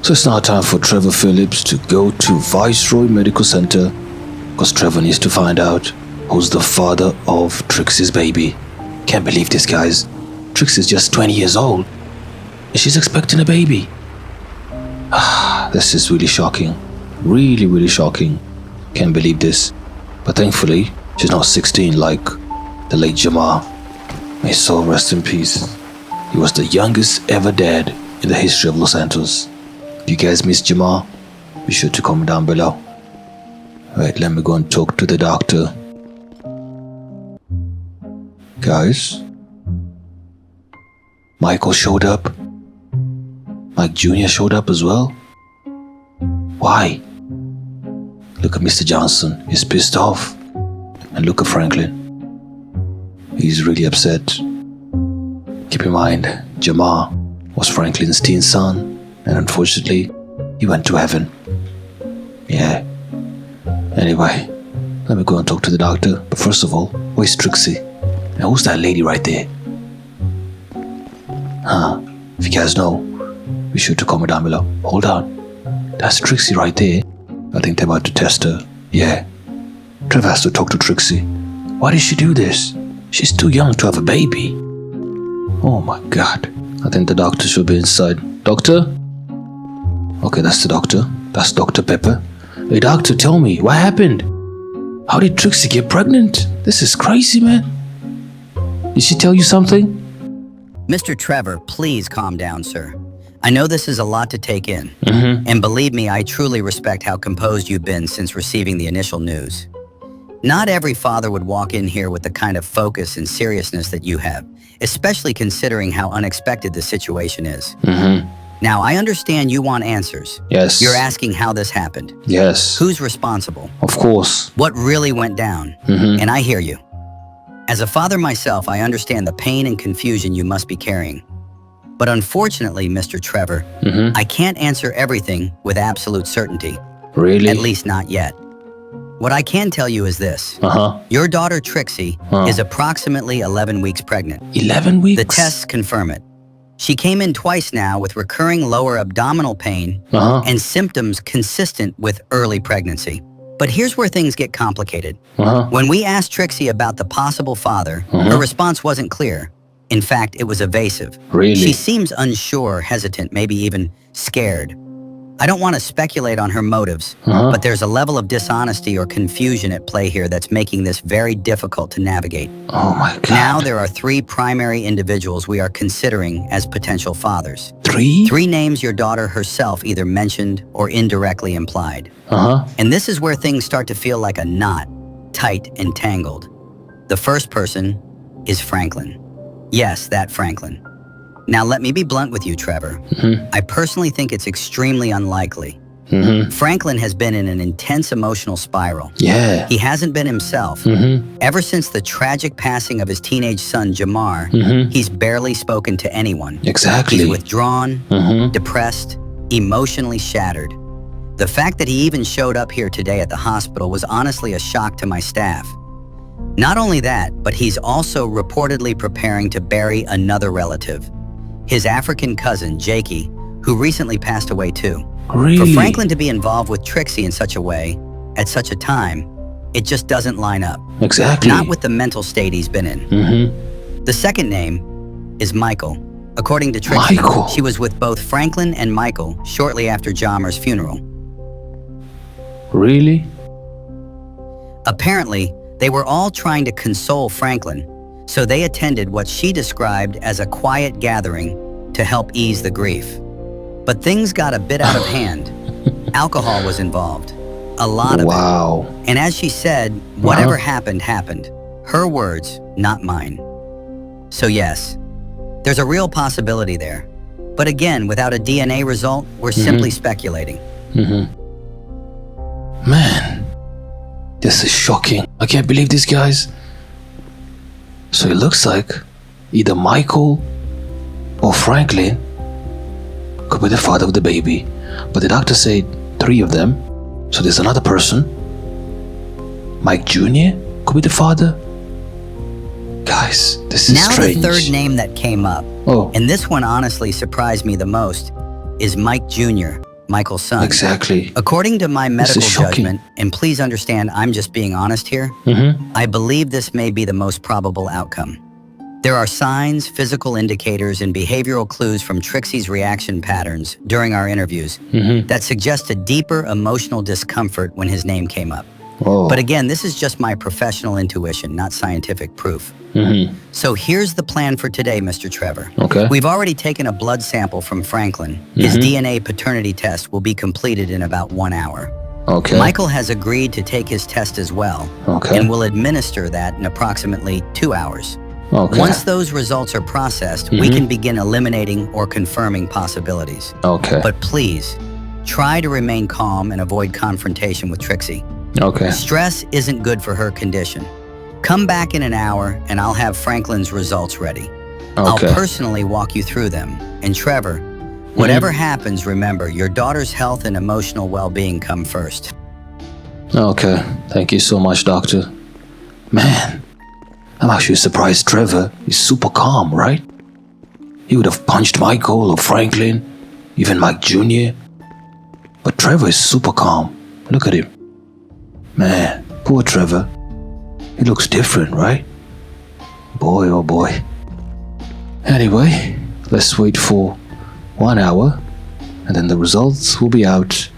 So it's now time for Trevor Phillips to go to Viceroy Medical Center because Trevor needs to find out who's the father of Trixie's baby. Can't believe this, guys. Trixie's just 20 years old and she's expecting a baby. This is really shocking. Really shocking. Can't believe this. But thankfully, she's not 16 like the late Jamar. May his soul rest in peace. He was the youngest ever dad in the history of Los Santos. If you guys miss Jamar, be sure to comment down below. Alright, let me go and talk to the doctor. Guys, Michael showed up. Mike Jr. showed up as well. Why? Look at Mr. Johnson, he's pissed off. And look at Franklin. He's really upset. Keep in mind, Jamar was Franklin's teen son. And unfortunately, he went to heaven. Yeah. Anyway, let me go and talk to the doctor. But first of all, where's Trixie? And who's that lady right there? If you guys know, be sure to comment down below. Hold on. That's Trixie right there. I think they're about to test her. Yeah. Trevor has to talk to Trixie. Why did she do this? She's too young to have a baby. Oh my god. I think the doctor should be inside. Doctor? Okay, that's the doctor. That's Dr. Pepper. Hey doctor, tell me, what happened? How did Trixie get pregnant? This is crazy, man. Did she tell you something? Mr. Trevor, please calm down, sir. I know this is a lot to take in. And believe me, I truly respect how composed you've been since receiving the initial news. Not every father would walk in here with the kind of focus and seriousness that you have, especially considering how unexpected the situation is. Now, I understand you want answers. Yes. You're asking how this happened. Yes. Who's responsible? Of course. What really went down? And I hear you. As a father myself, I understand the pain and confusion you must be carrying. But unfortunately, Mr. Trevor, I can't answer everything with absolute certainty. Really? At least not yet. What I can tell you is this. Your daughter, Trixie, is approximately 11 weeks pregnant. 11 weeks? The tests confirm it. She came in twice now with recurring lower abdominal pain and symptoms consistent with early pregnancy. But here's where things get complicated. When we asked Trixie about the possible father, her response wasn't clear. In fact, it was evasive. Really? She seems unsure, hesitant, maybe even scared. I don't want to speculate on her motives, but there's a level of dishonesty or confusion at play here that's making this very difficult to navigate. Oh my god. Now there are 3 primary individuals we are considering as potential fathers. 3? 3 names your daughter herself either mentioned or indirectly implied. And this is where things start to feel like a knot, tight and tangled. The first person is Franklin. Yes, that Franklin. Now let me be blunt with you, Trevor. I personally think it's extremely unlikely. Franklin has been in an intense emotional spiral. Yeah. He hasn't been himself. Ever since the tragic passing of his teenage son, Jamar, he's barely spoken to anyone. Exactly. He's withdrawn, depressed, emotionally shattered. The fact that he even showed up here today at the hospital was honestly a shock to my staff. Not only that, but he's also reportedly preparing to bury another relative. His African cousin, Jakey, who recently passed away too. Really? For Franklin to be involved with Trixie in such a way, at such a time, it just doesn't line up. Exactly. Not with the mental state he's been in. The second name is Michael. According to Trixie, she was with both Franklin and Michael shortly after Jamar's funeral. Really? Apparently, they were all trying to console Franklin, so they attended what she described as a quiet gathering to help ease the grief. But things got a bit out of hand. Alcohol was involved. A lot of it. Wow. And as she said, whatever happened, happened. Her words, not mine. So yes, there's a real possibility there. But again, without a DNA result, we're simply speculating. Man, this is shocking. I can't believe this, guys. So it looks like either Michael or Franklin could be the father of the baby. But the doctor said 3 of them. So there's another person. Mike Jr. could be the father. Guys, this is strange. Now the third name that came up, and this one honestly surprised me the most, is Mike Jr. Michael's son. Exactly. According to my medical shocking. judgment, and please understand I'm just being honest here, I believe this may be the most probable outcome. There are signs, physical indicators, and behavioral clues from Trixie's reaction patterns during our interviews that suggest a deeper emotional discomfort when his name came up. Oh. But again, this is just my professional intuition, not scientific proof. So here's the plan for today, Mr. Trevor. Okay. We've already taken a blood sample from Franklin. His DNA paternity test will be completed in about 1 hour. Okay. Michael has agreed to take his test as well, and will administer that in approximately 2 hours. Okay. Once those results are processed, we can begin eliminating or confirming possibilities. Okay. But please, try to remain calm and avoid confrontation with Trixie. Okay. Stress isn't good for her condition. Come back in an hour and I'll have Franklin's results ready. I'll personally walk you through them. And Trevor, whatever happens, remember, your daughter's health and emotional well-being come first. Okay. Thank you so much, doctor. Man, I'm actually surprised Trevor is super calm, right? He would have punched Michael or Franklin, even Mike Jr. But Trevor is super calm. Look at him. Man, poor Trevor. He looks different, right? Boy, oh boy. Anyway, let's wait for 1 hour, and then the results will be out.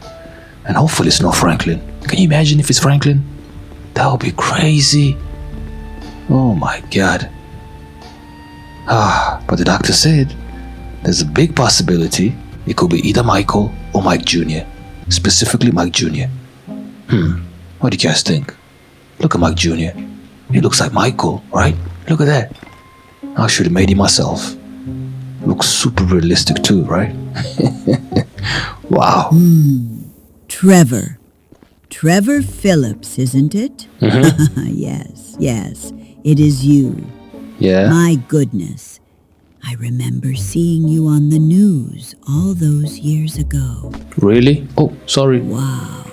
And hopefully it's not Franklin. Can you imagine if it's Franklin? That would be crazy. Oh my God. But the doctor said there's a big possibility it could be either Michael or Mike Jr. Specifically Mike Jr. What do you guys think? Look at Mike Jr. He looks like Michael, right? Look at that. I should have made him myself. Looks super realistic too, right? Wow. Trevor. Trevor Phillips, isn't it? Yes, it is you. Yeah. My goodness. I remember seeing you on the news all those years ago. Really? Oh, sorry. Wow.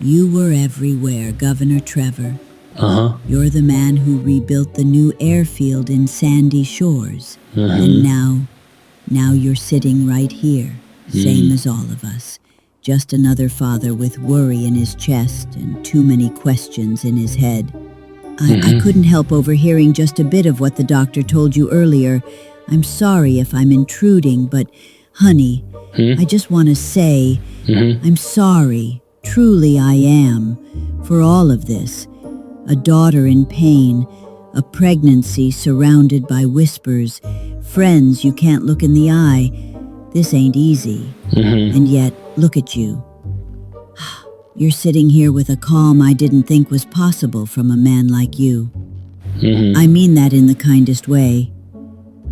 You were everywhere, Governor Trevor. You're the man who rebuilt the new airfield in Sandy Shores. And now you're sitting right here, same as all of us. Just another father with worry in his chest and too many questions in his head. I couldn't help overhearing just a bit of what the doctor told you earlier. I'm sorry if I'm intruding, but honey, I just want to say I'm sorry. Truly I am, for all of this. A daughter in pain, a pregnancy surrounded by whispers, friends you can't look in the eye. This ain't easy. And yet, look at you. You're sitting here with a calm I didn't think was possible from a man like you. I mean that in the kindest way.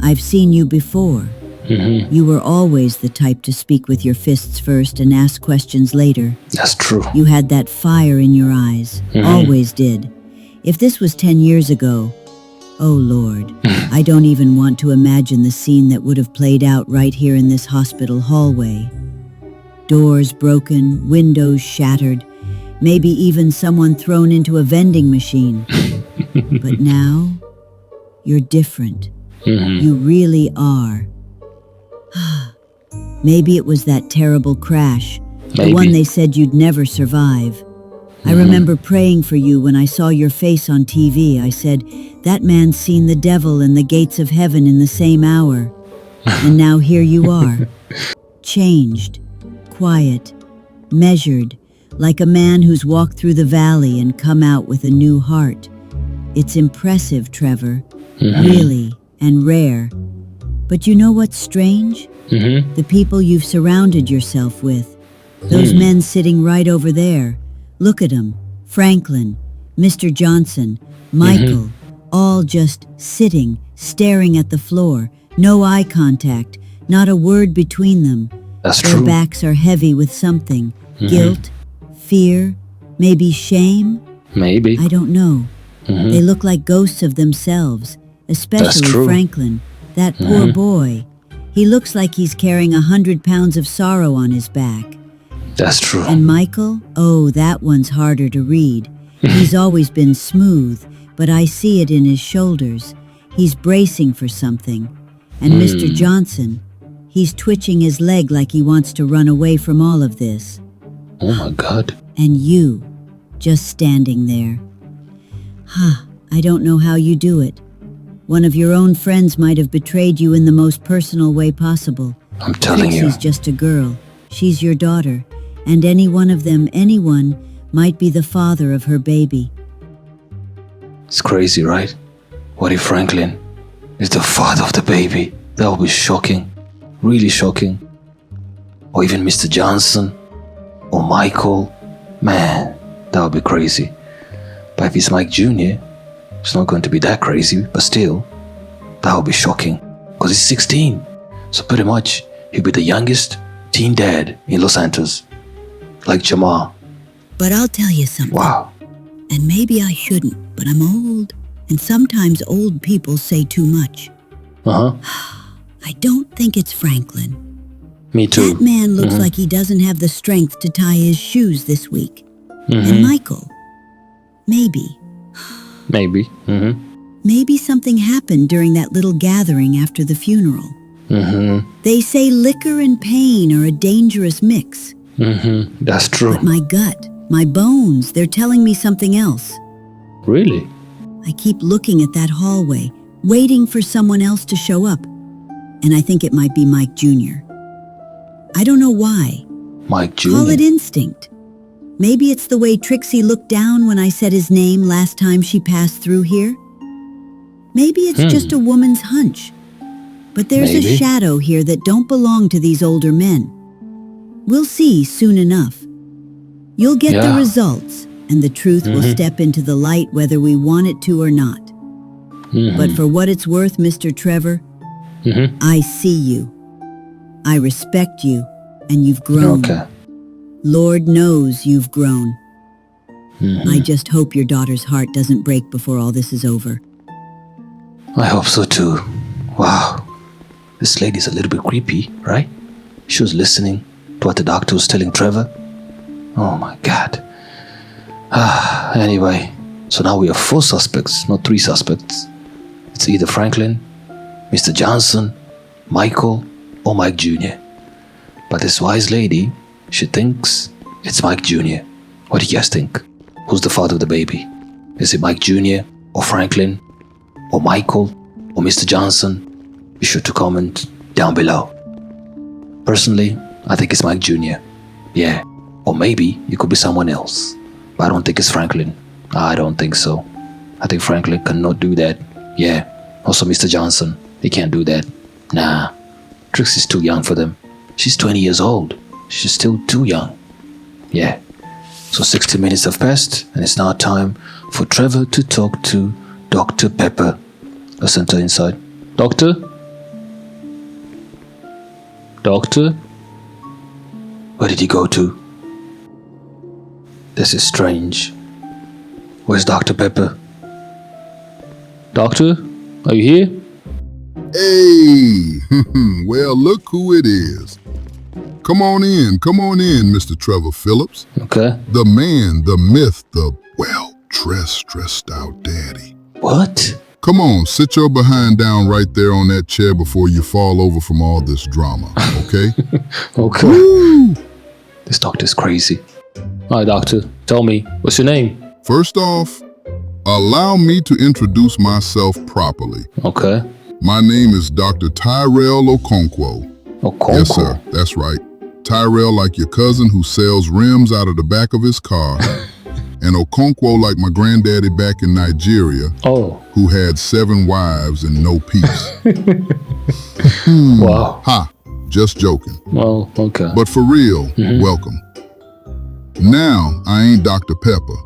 I've seen you before. You were always the type to speak with your fists first and ask questions later. That's true. You had that fire in your eyes. Always did. If this was 10 years ago, oh Lord, I don't even want to imagine the scene that would have played out right here in this hospital hallway. Doors broken, windows shattered, maybe even someone thrown into a vending machine. But now, you're different. You really are. Maybe it was that terrible crash, the one they said you'd never survive. I remember praying for you when I saw your face on TV. I said, that man's seen the devil and the gates of heaven in the same hour. And now here you are, changed, quiet, measured, like a man who's walked through the valley and come out with a new heart. It's impressive, Trevor, really, and rare. But you know what's strange? The people you've surrounded yourself with. Those men sitting right over there. Look at them. Franklin, Mr. Johnson, Michael, all just sitting, staring at the floor. No eye contact, not a word between them. That's Their true. backs are heavy with something. Guilt, fear, maybe shame? Maybe. I don't know. They look like ghosts of themselves, especially true. Franklin, that poor boy. He looks like he's carrying 100 pounds of sorrow on his back. That's true. And Michael? Oh, that one's harder to read. He's always been smooth, but I see it in his shoulders. He's bracing for something. And Mr. Johnson, He's twitching his leg like he wants to run away from all of this. Oh my God. And you, just standing there. I don't know how you do it. One of your own friends might have betrayed you in the most personal way possible. I'm telling you. Trixie's just a girl. She's your daughter. And any one of them, anyone, might be the father of her baby. It's crazy, right? What if Franklin is the father of the baby? That would be shocking. Really shocking. Or even Mr. Johnson. Or Michael. Man, that would be crazy. But if it's Mike Jr., it's not going to be that crazy, but still, that would be shocking. Because he's 16. So pretty much, he'll be the youngest teen dad in Los Santos. Like Jamar. But I'll tell you something. Wow. And maybe I shouldn't, but I'm old. And sometimes old people say too much. I don't think it's Franklin. Me too. That man looks like he doesn't have the strength to tie his shoes this week. And Michael, maybe. Maybe. Maybe something happened during that little gathering after the funeral. They say liquor and pain are a dangerous mix. That's true. But my gut, my bones, they're telling me something else. Really? I keep looking at that hallway, waiting for someone else to show up. And I think it might be Mike Jr. I don't know why. Mike Jr. Call it instinct. Maybe it's the way Trixie looked down when I said his name last time she passed through here. Maybe it's just a woman's hunch. But there's a shadow here that don't belong to these older men. We'll see soon enough. You'll get the results, and the truth will step into the light whether we want it to or not. But for what it's worth, Mr. Trevor, I see you. I respect you, and you've grown. Lord knows you've grown. I just hope your daughter's heart doesn't break before all this is over. I hope so too. Wow. This lady's a little bit creepy, right? She was listening to what the doctor was telling Trevor. Oh my God. Anyway, so now we have 4 suspects, not 3 suspects. It's either Franklin, Mr. Johnson, Michael, or Mike Jr. But this wise lady, she thinks it's Mike Jr. What do you guys think? Who's the father of the baby? Is it Mike Jr. or Franklin or Michael or Mr. Johnson? Be sure to comment down below. Personally, I think it's Mike Jr. Yeah, or maybe it could be someone else. But I don't think it's Franklin. I don't think so. I think Franklin cannot do that. Yeah, also Mr. Johnson. He can't do that. Nah, Trixie's too young for them. She's 20 years old. She's still too young. Yeah. So 60 minutes have passed, and it's now time for Trevor to talk to Dr. Pepper. Let's enter inside. Doctor? Doctor? Where did he go to? This is strange. Where's Dr. Pepper? Doctor? Are you here? Hey, well, look who it is. Come on in, Mr. Trevor Phillips. Okay. The man, the myth, the well-dressed, stressed out daddy. What? Come on, sit your behind down right there on that chair before you fall over from all this drama, okay? Okay. Woo! This doctor's crazy. Hi, doctor. Tell me, what's your name? First off, allow me to introduce myself properly. Okay. My name is Dr. Tyrell Okonkwo. Okonkwo? Yes, sir. That's right. Tyrell like your cousin who sells rims out of the back of his car. And Okonkwo like my granddaddy back in Nigeria, who had 7 wives and no peace. Wow. Ha, just joking. Well, okay. But for real, welcome. Now, I ain't Dr. Pepper.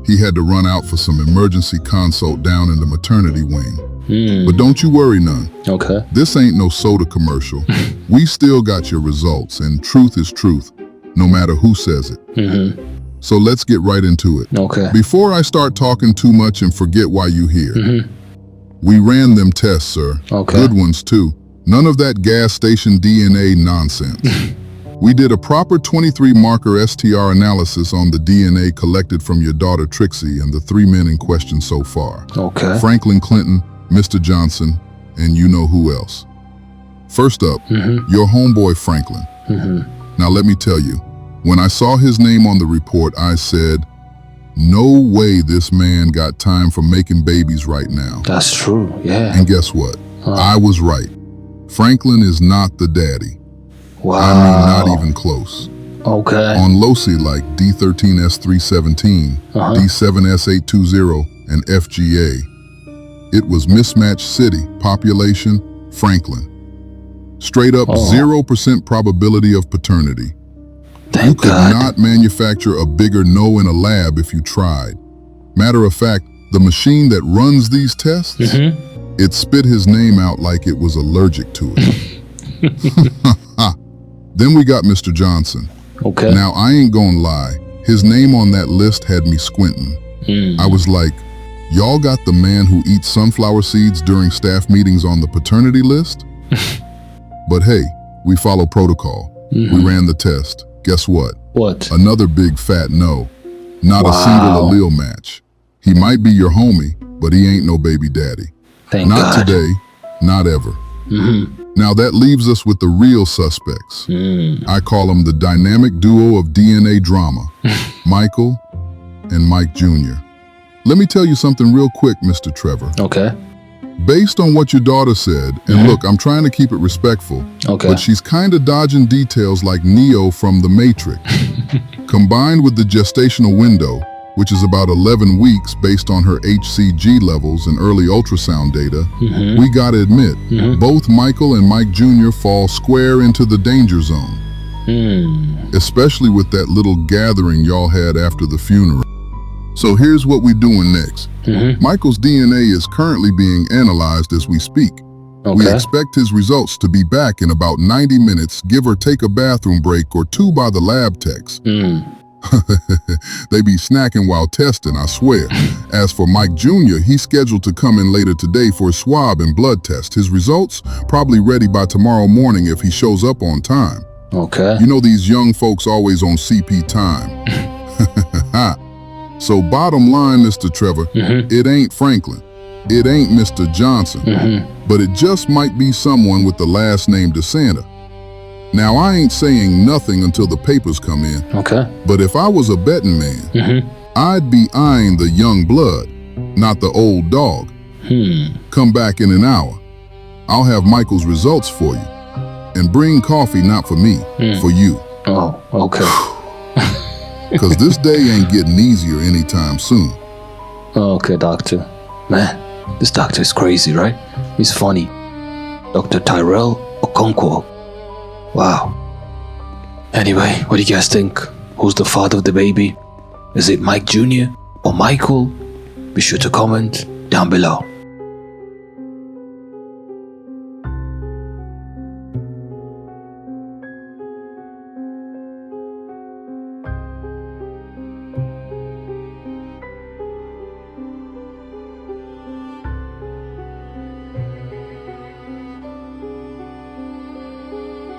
He had to run out for some emergency consult down in the maternity wing. But don't you worry none. Okay. This ain't no soda commercial. We still got your results, and truth is truth, no matter who says it. So let's get right into it. Okay. Before I start talking too much and forget why you here. We ran them tests, sir. Okay. Good ones too. None of that gas station DNA nonsense. We did a proper 23 marker STR analysis on the DNA collected from your daughter Trixie and the 3 men in question so far. Okay. Franklin Clinton, Mr. Johnson, and you know who else. First up, your homeboy Franklin. Now let me tell you, when I saw his name on the report, I said, no way this man got time for making babies right now. That's true, yeah. And guess what? I was right. Franklin is not the daddy. Wow. I mean, not even close. Okay. On loci like D13S317, D7S820, and FGA, it was mismatched city, population, Franklin. Straight up 0% probability of paternity. Thank you could God. not manufacture a bigger no in a lab if you tried. Matter of fact, the machine that runs these tests, it spit his name out like it was allergic to it. Then we got Mr. Johnson. Okay. Now, I ain't gonna lie, his name on that list had me squinting. I was like, y'all got the man who eats sunflower seeds during staff meetings on the paternity list? But hey, we follow protocol. We ran the test. Guess what? What? Another big fat no. Not a single allele match. He might be your homie, but he ain't no baby daddy. Thank Not God. today, not ever. Now that leaves us with the real suspects. I call them the dynamic duo of DNA drama, Michael and Mike Jr. Let me tell you something real quick, Mr. Trevor. Okay. Based on what your daughter said, and look, I'm trying to keep it respectful, but she's kind of dodging details like Neo from The Matrix. Combined with the gestational window, which is about 11 weeks based on her HCG levels and early ultrasound data, we gotta admit, both Michael and Mike Jr. fall square into the danger zone. Especially with that little gathering y'all had after the funeral. So here's what we're doing next. Michael's DNA is currently being analyzed as we speak. We expect his results to be back in about 90 minutes, give or take a bathroom break or two by the lab techs. They be snacking while testing, I swear. As for Mike Jr., he's scheduled to come in later today for a swab and blood test. His results probably ready by tomorrow morning if he shows up on time. You know these young folks always on CP time. So bottom line, Mr. Trevor, it ain't Franklin. It ain't Mr. Johnson. But it just might be someone with the last name DeSanta. Now, I ain't saying nothing until the papers come in. But if I was a betting man, I'd be eyeing the young blood, not the old dog. Come back in an hour. I'll have Michael's results for you. And bring coffee not for me, for you. Because this day ain't getting easier anytime soon. Okay, doctor. Man, this doctor is crazy, right? He's funny. Dr. Tyrell Okonkwo. Wow. Anyway, what do you guys think? Who's the father of the baby? Is it Mike Jr. or Michael? Be sure to comment down below.